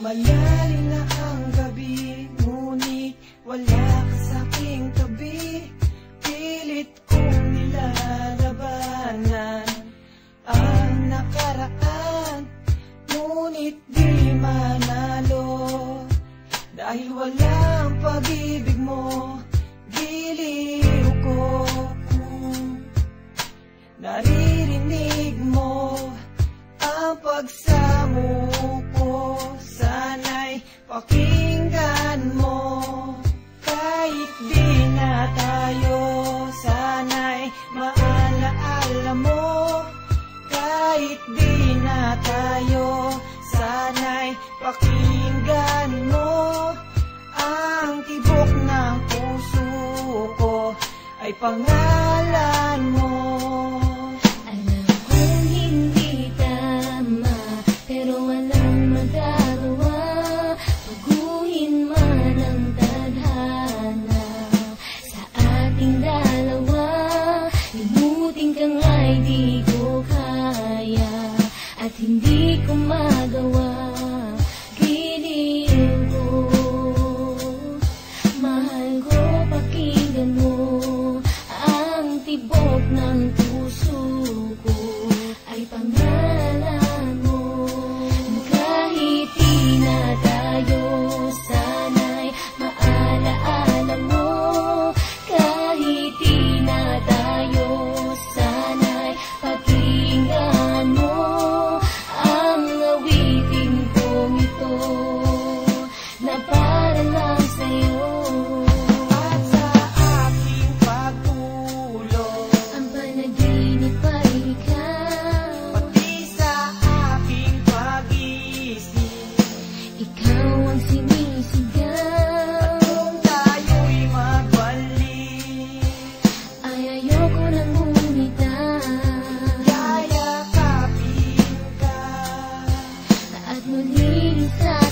Lumalalim na ang gabi, ngunit wala ka sa aking tabi. Pilit kong nilalabanan ang nakaraan, ngunit di manalo. Dahil walang pag-ibig mo, giliw ko. Naririnig mo ang pagsamo ko, sana'y pakinggan mo. Kahit di na tayo, sana'y maalaala mo. Kahit di na tayo, sana'y pakinggan mo. Ang tibok ng puso ko ay pangalan mo. Hindi ko magawa, giliw ko. Mahal ko, pakinggan mo. Ang tibok ng puso ko ay pangalan mo. Kahit di na tayo, sana'y maalaala mo. Kahit di na tayo, sana'y pakinggan mo. Na para lang sa'yo. At sa aking pagtulog, ang panaginip ay ikaw. pati sa aking pag-isip, Ikaw ang sinisigaw. kung tayo'y magbalik, Ay ayoko nang bumitaw. yayakapin ka. At muli sa